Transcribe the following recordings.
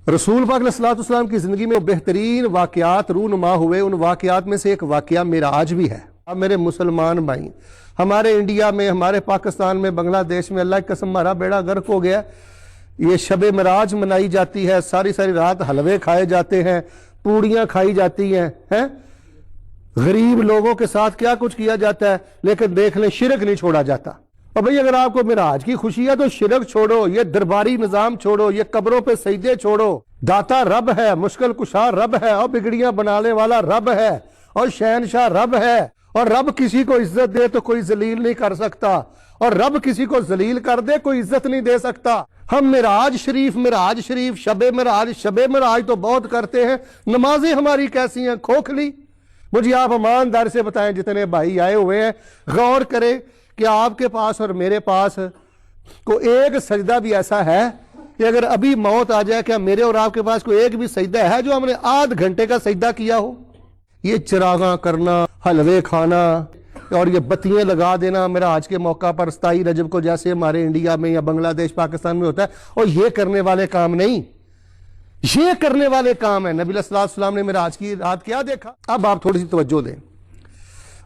رسول پاک علیہ السلام کی زندگی میں بہترین واقعات رونما ہوئے، ان واقعات میں سے ایک واقعہ معراج بھی ہے۔ اب میرے مسلمان بھائی، ہمارے انڈیا میں، ہمارے پاکستان میں، بنگلہ دیش میں اللہ کی قسم ہمارا بیڑا غرق ہو گیا۔ یہ شب معراج منائی جاتی ہے، ساری ساری رات حلوے کھائے جاتے ہیں، پوڑیاں کھائی جاتی ہیں، غریب لوگوں کے ساتھ کیا کچھ کیا جاتا ہے، لیکن دیکھ لیں شرک نہیں چھوڑا جاتا۔ اور بھئی اگر آپ کو معراج کی خوشی ہے تو شرک چھوڑو، یہ درباری نظام چھوڑو، یہ قبروں پہ سجدے چھوڑو۔ داتا رب ہے، مشکل کشا رب ہے، اور بگڑیاں بنانے والا رب ہے، اور شہنشاہ رب ہے، اور رب کسی کو عزت دے تو کوئی ذلیل نہیں کر سکتا، اور رب کسی کو ذلیل کر دے کوئی عزت نہیں دے سکتا۔ ہم معراج شریف شب معراج تو بہت کرتے ہیں، نمازیں ہماری کیسی ہیں، کھوکھلی۔ مجھے آپ ایماندار سے بتائیں، جتنے بھائی آئے ہوئے ہیں، غور کریں کہ آپ کے پاس اور میرے پاس کو ایک سجدہ بھی ایسا ہے کہ اگر ابھی موت آ جائے، کیا میرے اور آپ کے پاس کوئی ایک بھی سجدہ ہے جو ہم نے آدھ گھنٹے کا سجدہ کیا ہو؟ یہ چراغاں کرنا، حلوے کھانا اور یہ بتیاں لگا دینا معراج کے موقع پر 27 رجب کو، جیسے ہمارے انڈیا میں یا بنگلہ دیش پاکستان میں ہوتا ہے، اور یہ کرنے والے کام نہیں، یہ کرنے والے کام ہیں۔ نبی علیہ السلام نے معراج کی رات کیا دیکھا؟ اب آپ تھوڑی سی توجہ دیں۔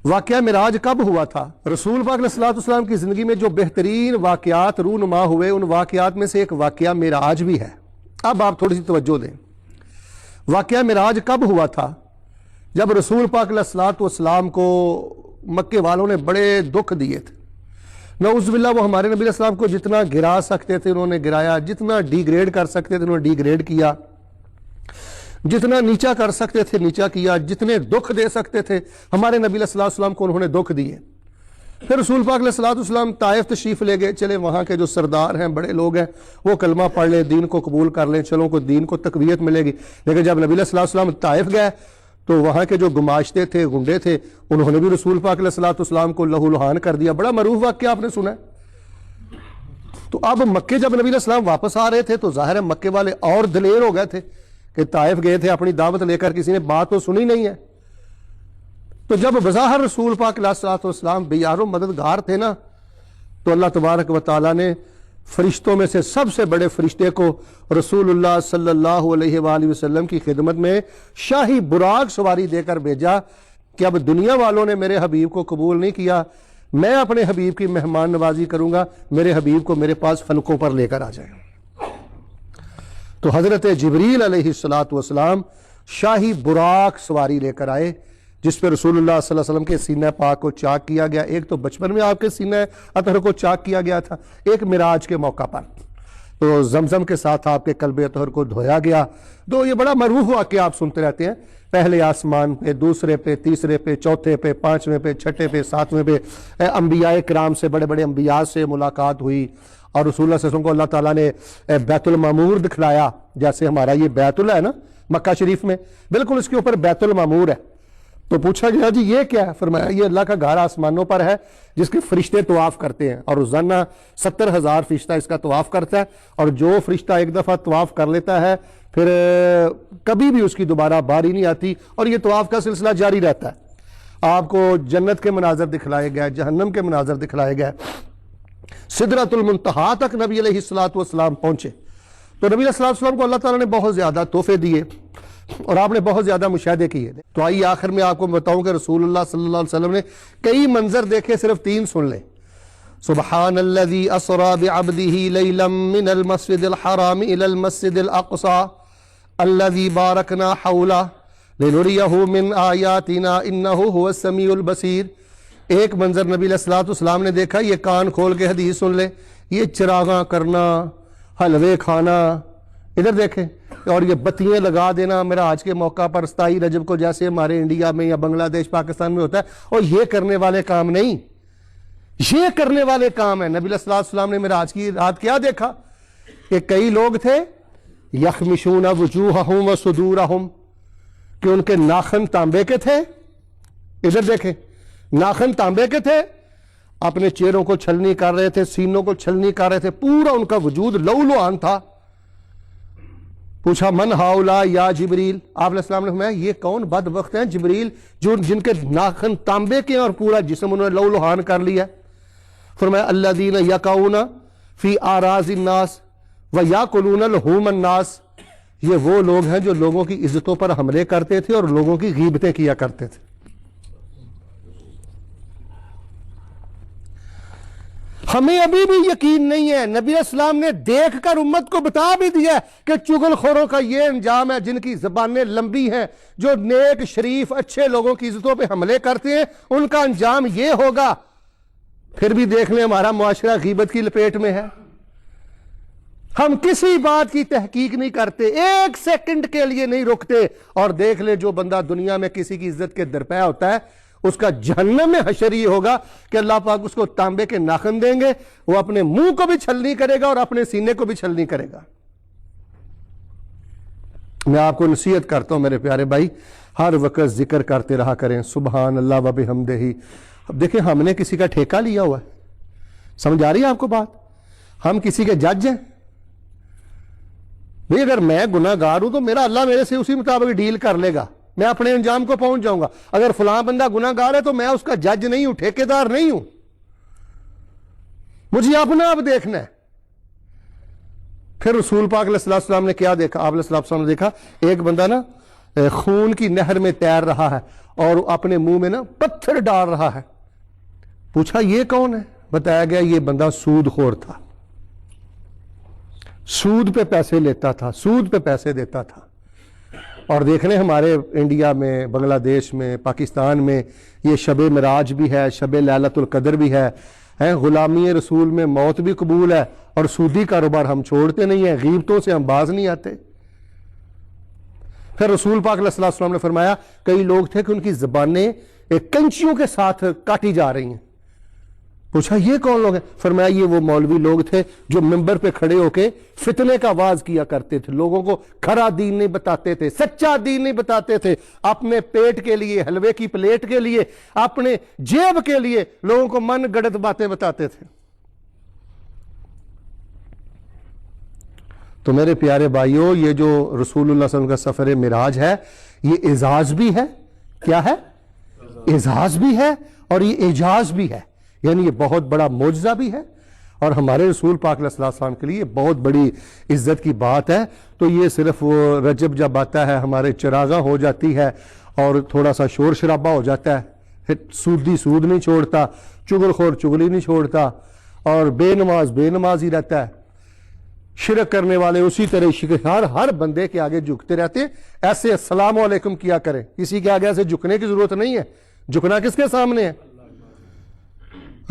واقعہ معراج کب ہوا تھا؟ رسول پاک علیہ السلام کی زندگی میں جو بہترین واقعات رونما ہوئے، ان واقعات میں سے ایک واقعہ معراج بھی ہے۔ اب آپ تھوڑی سی توجہ دیں۔ واقعہ معراج کب ہوا تھا؟ جب رسول پاک علیہ السلام کو مکے والوں نے بڑے دکھ دیے تھے۔ نعوذ باللہ، وہ ہمارے نبی علیہ السلام کو جتنا گرا سکتے تھے انہوں نے گرایا، جتنا ڈی گریڈ کر سکتے تھے انہوں نے ڈی گریڈ کیا، جتنا نیچا کر سکتے تھے نیچا کیا، جتنے دکھ دے سکتے تھے ہمارے نبی علیہ السلام کو انہوں نے دکھ دیے۔ پھر رسول پاک علیہ السلام طائف تشریف لے گئے، چلے وہاں کے جو سردار ہیں، بڑے لوگ ہیں، وہ کلمہ پڑھ لیں، دین کو قبول کر لیں، چلو کو دین کو تقویت ملے گی۔ لیکن جب نبی علیہ السلام طائف گئے تو وہاں کے جو گماشتے تھے، گنڈے تھے، انہوں نے بھی رسول پاک علیہ السلام کو لہو لہان کر دیا۔ بڑا معروف واقعہ آپ نے سنا ہے۔ تو اب مکے جب نبی علیہ السلام واپس آ رہے تھے تو ظاہر ہے مکے والے اور دلیر ہو گئے تھے کہ طائف گئے تھے، اپنی دعوت لے کر، کسی نے بات تو سنی نہیں ہے۔ تو جب بظاہر رسول پاک علیہ السلام بیار و مددگار تھے نا، تو اللہ تبارک و تعالیٰ نے فرشتوں میں سے سب سے بڑے فرشتے کو رسول اللہ صلی اللہ علیہ وآلہ وسلم کی خدمت میں شاہی براق سواری دے کر بھیجا کہ اب دنیا والوں نے میرے حبیب کو قبول نہیں کیا، میں اپنے حبیب کی مہمان نوازی کروں گا، میرے حبیب کو میرے پاس فلکوں پر لے کر آ جائیں۔ تو حضرت جبریل علیہ السلام شاہی براق سواری لے کر آئے، جس پہ رسول اللہ صلی اللہ علیہ وسلم کے سینہ پاک کو چاک کیا گیا۔ ایک تو بچپن میں آپ کے سینہ اطہر کو چاک کیا گیا تھا، ایک معراج کے موقع پر تو زمزم کے ساتھ آپ کے قلب اطہر کو دھویا گیا۔ تو یہ بڑا معروف واقعہ آپ سنتے رہتے ہیں، پہلے آسمان پہ، دوسرے پہ، تیسرے پہ، چوتھے پہ، پانچویں پہ، چھٹے پہ، ساتویں پہ انبیاء کرام سے، بڑے بڑے انبیاء سے ملاقات ہوئی، اور رسول اللہ صلی اللہ علیہ وسلم کو اللہ تعالیٰ نے بیت المعمور دکھلایا۔ جیسے ہمارا یہ بیت اللہ ہے نا مکہ شریف میں، بالکل اس کے اوپر بیت المعمور ہے۔ تو پوچھا گیا جی یہ کیا ہے؟ فرمایا یہ اللہ کا گھر آسمانوں پر ہے جس کے فرشتے طواف کرتے ہیں، اور روزانہ 70,000 فرشتہ اس کا طواف کرتا ہے، اور جو فرشتہ ایک دفعہ طواف کر لیتا ہے پھر کبھی بھی اس کی دوبارہ باری نہیں آتی، اور یہ طواف کا سلسلہ جاری رہتا ہے۔ آپ کو جنت کے مناظر دکھلائے گئے، جہنم کے مناظر دکھلائے گئے، سدرۃ المنتہا تک نبی علیہ السلام پہنچے۔ تو نبی علیہ السلام کو اللہ تعالیٰ نے بہت زیادہ تحفے دیے، اور آپ نے بہت زیادہ مشاہدے کیے۔ تو آئیے آخر میں آپ کو بتاؤں کہ رسول اللہ صلی اللہ علیہ وسلم نے کئی منظر دیکھے، صرف 3 سن لیں۔ سبحان الذی اسری بعبدہ لیلا من المسجد الحرام الى المسجد الاقصى الذی بارکنا حولہ لنریہ من آیاتنا انہ هو السمیع البصیر۔ ایک منظر نبی علیہ السلام نے دیکھا، یہ کان کھول کے حدیث سن لیں، یہ چراغاں کرنا، حلوے کھانا، ادھر دیکھیں، اور یہ بتیاں لگا دینا معراج کے موقع پر 27 رجب کو، جیسے ہمارے انڈیا میں یا بنگلہ دیش پاکستان میں ہوتا ہے، اور یہ کرنے والے کام نہیں، یہ کرنے والے کام ہیں۔ نبی علیہ السلام نے معراج کی رات کیا دیکھا کہ کئی لوگ تھے یخمشون وجوہہم وصدورہم، کہ ان کے ناخن تانبے کے تھے، ادھر دیکھیں، ناخن تانبے کے تھے، اپنے چہروں کو چھلنی کر رہے تھے، سینوں کو چھلنی کر رہے تھے، پورا ان کا وجود لولوان تھا۔ پوچھا من ہاؤلا یا جبریل، آپ علیہ السلام نے فرمایا یہ کون بدبخت ہیں جبریل جن کے ناخن تانبے کے ہیں اور پورا جسم انہوں نے لولوہان کر لیا۔ فرمایا الذین یقعون فی اعراض الناس ویاکلون لحوم الناس، یہ وہ لوگ ہیں جو لوگوں کی عزتوں پر حملے کرتے تھے اور لوگوں کی غیبتیں کیا کرتے تھے۔ ہمیں ابھی بھی یقین نہیں ہے، نبی اسلام نے دیکھ کر امت کو بتا بھی دیا کہ چغل خوروں کا یہ انجام ہے، جن کی زبانیں لمبی ہیں، جو نیک شریف اچھے لوگوں کی عزتوں پہ حملے کرتے ہیں، ان کا انجام یہ ہوگا۔ پھر بھی دیکھ لیں ہمارا معاشرہ غیبت کی لپیٹ میں ہے، ہم کسی بات کی تحقیق نہیں کرتے، ایک سیکنڈ کے لیے نہیں رکتے، اور دیکھ لیں جو بندہ دنیا میں کسی کی عزت کے درپے ہوتا ہے اس کا جہنم میں حشر یہ ہوگا کہ اللہ پاک اس کو تانبے کے ناخن دیں گے، وہ اپنے منہ کو بھی چھلنی کرے گا اور اپنے سینے کو بھی چھلنی کرے گا۔ میں آپ کو نصیحت کرتا ہوں میرے پیارے بھائی، ہر وقت ذکر کرتے رہا کریں سبحان اللہ و بحمدہ۔ اب دیکھیں ہم نے کسی کا ٹھیکہ لیا ہوا ہے، سمجھ آ رہی ہے آپ کو بات؟ ہم کسی کے جج ہیں بھئی، اگر میں گناہ گار ہوں تو میرا اللہ میرے سے اسی مطابق ڈیل کر لے گا، میں اپنے انجام کو پہنچ جاؤں گا۔ اگر فلاں بندہ گناہ گار ہے تو میں اس کا جج نہیں ہوں، ٹھیکیدار نہیں ہوں، مجھے اپنا اب دیکھنا ہے۔ پھر رسول پاک علیہ السلام نے کیا دیکھا؟ آپ علیہ السلام نے دیکھا ایک بندہ نا خون کی نہر میں تیر رہا ہے اور اپنے منہ میں نا پتھر ڈال رہا ہے۔ پوچھا یہ کون ہے؟ بتایا گیا یہ بندہ سود خور تھا، سود پہ پیسے لیتا تھا، سود پہ پیسے دیتا تھا۔ اور دیکھ لیں ہمارے انڈیا میں، بنگلہ دیش میں، پاکستان میں یہ شب معراج بھی ہے، شب لیلۃ القدر بھی ہے، غلامی رسول میں موت بھی قبول ہے، اور سودی کاروبار ہم چھوڑتے نہیں ہیں، غیبتوں سے ہم باز نہیں آتے۔ پھر رسول پاک علیہ السلام نے فرمایا کئی لوگ تھے کہ ان کی زبانیں کنچیوں کے ساتھ کاٹی جا رہی ہیں۔ پوچھا یہ کون لوگ ہیں؟ فرمایا یہ وہ مولوی لوگ تھے جو ممبر پہ کھڑے ہو کے فتنے کا آواز کیا کرتے تھے، لوگوں کو کھرا دین نہیں بتاتے تھے، سچا دین نہیں بتاتے تھے، اپنے پیٹ کے لیے، حلوے کی پلیٹ کے لیے، اپنے جیب کے لیے لوگوں کو من گڑت باتیں بتاتے تھے۔ تو میرے پیارے بھائیوں، یہ جو رسول اللہ صلی اللہ علیہ وسلم کا سفر معراج ہے یہ اعزاز بھی ہے، کیا ہے؟ اعزاز بھی ہے اور یہ اعجاز بھی ہے، یعنی یہ بہت بڑا معجزہ بھی ہے، اور ہمارے رسول پاک علیہ السلام کے لیے بہت بڑی عزت کی بات ہے۔ تو یہ صرف وہ رجب جب آتا ہے ہمارے چراغاں ہو جاتی ہے اور تھوڑا سا شور شرابہ ہو جاتا ہے، پھر سودی سود نہیں چھوڑتا، چغل خور چغلی نہیں چھوڑتا، اور بے نماز بے نماز ہی رہتا ہے، شرک کرنے والے اسی طرح ہر بندے کے آگے جھکتے رہتے ہیں۔ ایسے السلام علیکم کیا کریں، کسی کے آگے ایسے جھکنے کی ضرورت نہیں ہے، جھکنا کس کے سامنے ہے؟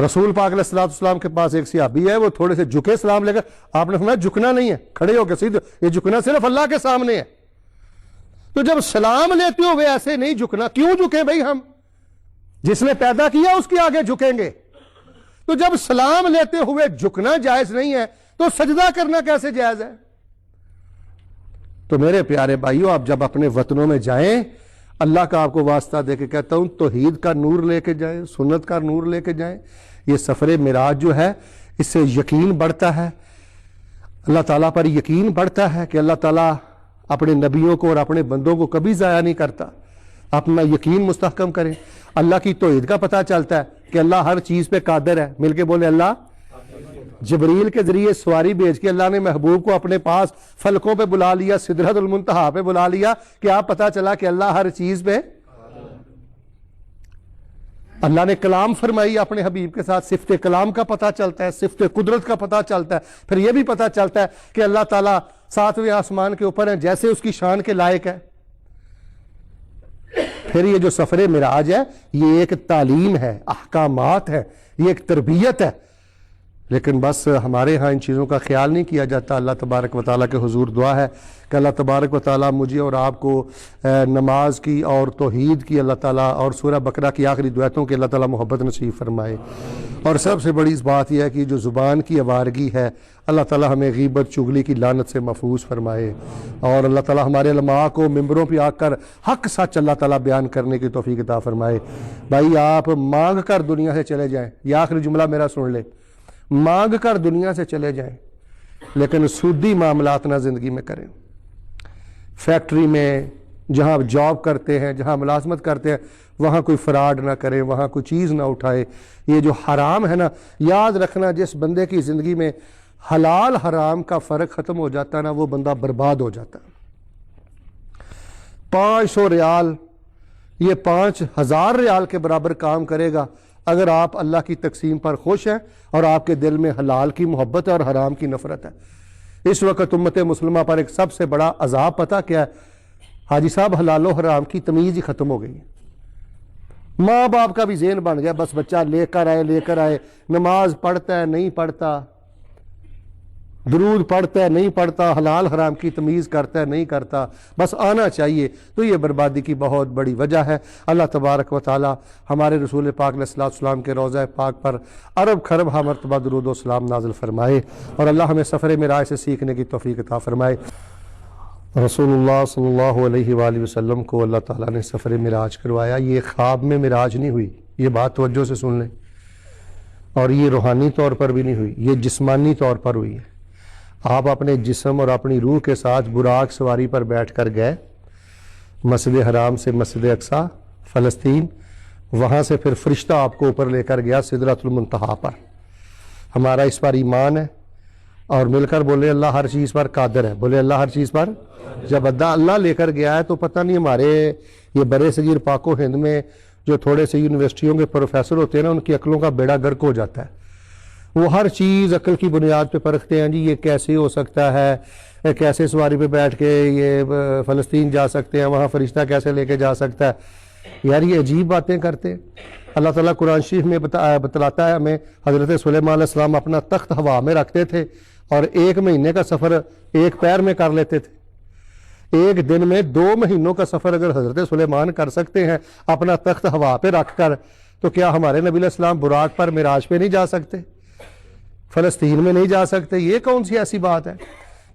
رسول پاک علیہ السلام کے پاس ایک صحابی ہے، وہ تھوڑے سے جھکے سلام لے کر، آپ نے فرمایا جھکنا نہیں ہے، کھڑے ہو کے سیدھے، یہ جھکنا صرف اللہ کے سامنے ہے۔ تو جب سلام لیتے ہوئے ایسے نہیں جھکنا، کیوں جھکیں بھائی؟ ہم جس نے پیدا کیا اس کے آگے جھکیں گے۔ تو جب سلام لیتے ہوئے جھکنا جائز نہیں ہے تو سجدہ کرنا کیسے جائز ہے؟ تو میرے پیارے بھائیوں، آپ جب اپنے وطنوں میں جائیں، اللہ کا آپ کو واسطہ دے کے کہتا ہوں توحید کا نور لے کے جائیں، سنت کا نور لے کے جائیں۔ یہ سفر معراج جو ہے اس سے یقین بڑھتا ہے، اللہ تعالیٰ پر یقین بڑھتا ہے کہ اللہ تعالیٰ اپنے نبیوں کو اور اپنے بندوں کو کبھی ضائع نہیں کرتا۔ اپنا یقین مستحکم کریں، اللہ کی توحید کا پتہ چلتا ہے کہ اللہ ہر چیز پہ قادر ہے۔ مل کے بولے اللہ۔ جبریل کے ذریعے سواری بھیج کے اللہ نے محبوب کو اپنے پاس فلکوں پہ بلا لیا، سدرۃ المنتہا پہ بلا لیا، کہ آپ پتہ چلا کہ اللہ ہر چیز پہ۔ اللہ نے کلام فرمائی اپنے حبیب کے ساتھ، صفت کلام کا پتہ چلتا ہے، صفت قدرت کا پتہ چلتا ہے۔ پھر یہ بھی پتہ چلتا ہے کہ اللہ تعالیٰ ساتویں آسمان کے اوپر ہیں، جیسے اس کی شان کے لائق ہے۔ پھر یہ جو سفر معراج ہے یہ ایک تعلیم ہے، احکامات ہے، یہ ایک تربیت ہے، لیکن بس ہمارے ہاں ان چیزوں کا خیال نہیں کیا جاتا۔ اللہ تبارک و تعالیٰ کے حضور دعا ہے کہ اللہ تبارک و تعالیٰ مجھے اور آپ کو نماز کی اور توحید کی اللہ تعالیٰ اور سورہ بقرہ کی آخری دعاتوں کی اللہ تعالیٰ محبت نصیب فرمائے۔ اور سب سے بڑی اس بات یہ ہے کہ جو زبان کی آوارگی ہے اللہ تعالیٰ ہمیں غیبت چغلی کی لعنت سے محفوظ فرمائے، اور اللہ تعالیٰ ہمارے علماء کو ممبروں پہ آ کر حق سچ اللہ تعالیٰ بیان کرنے کی توفیق عطا فرمائے۔ بھائی آپ مانگ کر دنیا سے چلے جائیں، یہ آخری جملہ میرا سن لے، مانگ کر دنیا سے چلے جائیں لیکن سودی معاملات نہ زندگی میں کریں۔ فیکٹری میں جہاں جاب کرتے ہیں، جہاں ملازمت کرتے ہیں، وہاں کوئی فراڈ نہ کریں، وہاں کوئی چیز نہ اٹھائے۔ یہ جو حرام ہے نا، یاد رکھنا جس بندے کی زندگی میں حلال حرام کا فرق ختم ہو جاتا ہے نا، وہ بندہ برباد ہو جاتا ہے۔ 500 ریال یہ 5000 ریال کے برابر کام کرے گا اگر آپ اللہ کی تقسیم پر خوش ہیں اور آپ کے دل میں حلال کی محبت ہے اور حرام کی نفرت ہے۔ اس وقت امت مسلمہ پر ایک سب سے بڑا عذاب پتہ کیا ہے؟ حاجی صاحب حلال و حرام کی تمیز ہی ختم ہو گئی ہے۔ ماں باپ کا بھی ذہن بن گیا، بس بچہ لے کر آئے، نماز پڑھتا ہے نہیں پڑھتا، درود پڑھتا ہے نہیں پڑھتا، حلال حرام کی تمیز کرتا ہے نہیں کرتا، بس آنا چاہیے۔ تو یہ بربادی کی بہت بڑی وجہ ہے۔ اللہ تبارک و تعالی ہمارے رسول پاک علیہ الصلوۃ والسلام کے روضہ پاک پر ارب خرب ہا مرتبہ درود و سلام نازل فرمائے، اور اللہ ہمیں سفر معراج سے سیکھنے کی توفیق عطا فرمائے۔ رسول اللہ صلی اللہ علیہ وآلہ وسلم کو اللہ تعالیٰ نے سفر معراج کروایا۔ یہ خواب میں معراج نہیں ہوئی، یہ بات توجہ سے سن لیں، اور یہ روحانی طور پر بھی نہیں ہوئی، یہ جسمانی طور پر ہوئی ہے۔ آپ اپنے جسم اور اپنی روح کے ساتھ براق سواری پر بیٹھ کر گئے مسجد حرام سے مسجد اقصی فلسطین، وہاں سے پھر فرشتہ آپ کو اوپر لے کر گیا سدرۃ المنتہا پر۔ ہمارا اس پر ایمان ہے، اور مل کر بولے اللہ ہر چیز پر قادر ہے، بولے اللہ ہر چیز پر۔ جب اللہ لے کر گیا ہے تو پتہ نہیں ہمارے یہ برے صغیر پاک و ہند میں جو تھوڑے سے یونیورسٹیوں کے پروفیسر ہوتے ہیں نا، ان کی عقلوں کا بیڑا گرک ہو جاتا ہے۔ وہ ہر چیز عقل کی بنیاد پہ پرکھتے ہیں، جی یہ کیسے ہو سکتا ہے، کیسے سواری پہ بیٹھ کے یہ فلسطین جا سکتے ہیں، وہاں فرشتہ کیسے لے کے جا سکتا ہے۔ یار یہ عجیب باتیں کرتے ہیں۔ اللہ تعالیٰ قرآن شریف میں بتلاتا ہے ہمیں، حضرت سلیمان علیہ السلام اپنا تخت ہوا میں رکھتے تھے اور 1 مہینے کا سفر 1 پیر میں کر لیتے تھے۔ 1 دن میں 2 مہینوں کا سفر اگر حضرت سلیمان کر سکتے ہیں اپنا تخت ہوا پہ رکھ کر، تو کیا ہمارے نبی علیہ السلام براق پر معراج پہ نہیں جا سکتے؟ فلسطین میں نہیں جا سکتے؟ یہ کون سی ایسی بات ہے؟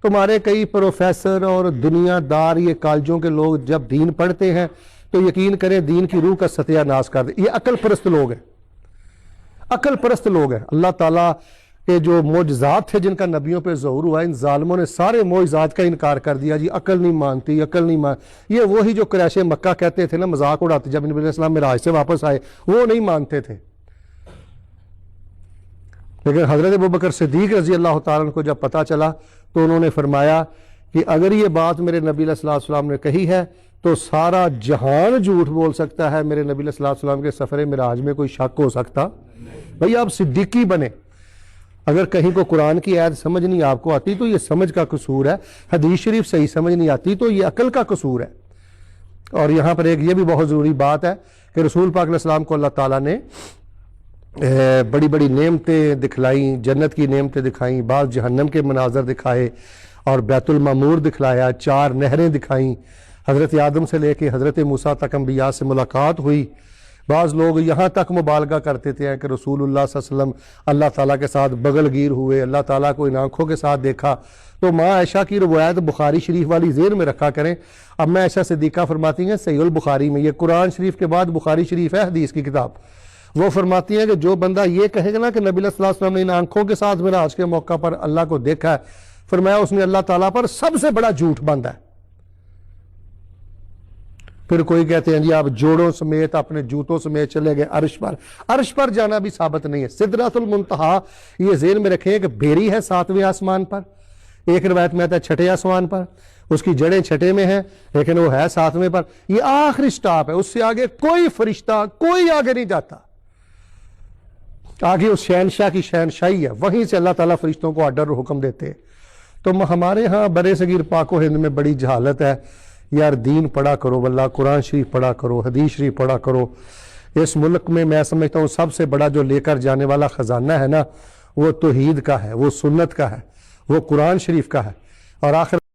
تمہارے کئی پروفیسر اور دنیا دار یہ کالجوں کے لوگ جب دین پڑھتے ہیں تو یقین کریں دین کی روح کا ستیہ ناش کر دیں۔ یہ عقل پرست لوگ ہیں، عقل پرست لوگ ہیں۔ اللہ تعالیٰ کے جو معجزات تھے جن کا نبیوں پہ ظہور ہوا، ان ظالموں نے سارے معجزات کا انکار کر دیا، جی عقل نہیں مانتی، عقل نہیں مانتی۔ یہ وہی جو قریش مکہ کہتے تھے نا، مذاق اڑاتے جب نبی علیہ السلام معراج سے واپس آئے، وہ نہیں مانتے تھے۔ لیکن حضرت ابوبکر صدیق رضی اللہ تعالیٰ عنہ کو جب پتہ چلا تو انہوں نے فرمایا کہ اگر یہ بات میرے نبی علیہ السلام نے کہی ہے تو سارا جہان جھوٹ بول سکتا ہے، میرے نبی علیہ السلام کے سفر معراج میں کوئی شک ہو سکتا؟ بھئی آپ صدیقی بنے۔ اگر کہیں کو قرآن کی آیت سمجھ نہیں آپ کو آتی تو یہ سمجھ کا قصور ہے، حدیث شریف صحیح سمجھ نہیں آتی تو یہ عقل کا قصور ہے۔ اور یہاں پر ایک یہ بھی بہت ضروری بات ہے کہ رسول پاک علیہ السلام کو اللہ تعالیٰ نے بڑی بڑی نعمتیں دکھلائیں، جنت کی نعمتیں دکھائیں، بعض جہنم کے مناظر دکھائے، اور بیت المعمور دکھلایا، 4 نہریں دکھائیں، حضرت آدم سے لے کے حضرت موسیٰ تک انبیاء سے ملاقات ہوئی۔ بعض لوگ یہاں تک مبالغہ کرتے تھے کہ رسول اللہ صلی اللہ علیہ وسلم اللہ تعالیٰ کے ساتھ بغل گیر ہوئے، اللہ تعالیٰ کو ان آنکھوں کے ساتھ دیکھا۔ تو ماں عائشہ کی روایت بخاری شریف والی ذہن میں رکھا کریں۔ اب میں عائشہ صدیقہ فرماتی ہیں صحیح البخاری میں، یہ قرآن شریف کے بعد بخاری شریف ہے حدیث کی کتاب، وہ فرماتی ہیں کہ جو بندہ یہ کہے گا نا کہ نبی علیہ الصلوۃ والسلام نے ان آنکھوں کے ساتھ معراج کے موقع پر اللہ کو دیکھا ہے، فرمایا اس نے اللہ تعالیٰ پر سب سے بڑا جھوٹ باندھا ہے۔ پھر کوئی کہتے ہیں جی آپ جوڑوں سمیت اپنے جوتوں سمیت چلے گئے عرش پر۔ عرش پر جانا بھی ثابت نہیں ہے۔ سدرۃ المنتہا یہ ذہن میں رکھیں کہ بھیری ہے 7ویں آسمان پر، ایک روایت میں آتا ہے 6ٹھے آسمان پر، اس کی جڑیں 6ٹھے میں ہیں لیکن وہ ہے 7ویں پر۔ یہ آخری سٹاپ ہے، اس سے آگے کوئی فرشتہ کوئی آگے نہیں جاتا۔ آگے اس شہنشاہ کی شہنشاہی ہے، وہیں سے اللہ تعالیٰ فرشتوں کو آرڈر حکم دیتے ہیں۔ تو ہمارے ہاں برے صغیر پاک و ہند میں بڑی جہالت ہے۔ یار دین پڑھا کرو، واللہ قرآن شریف پڑھا کرو، حدیث شریف پڑھا کرو۔ اس ملک میں سمجھتا ہوں سب سے بڑا جو لے کر جانے والا خزانہ ہے نا، وہ توحید کا ہے، وہ سنت کا ہے، وہ قرآن شریف کا ہے۔ اور آخر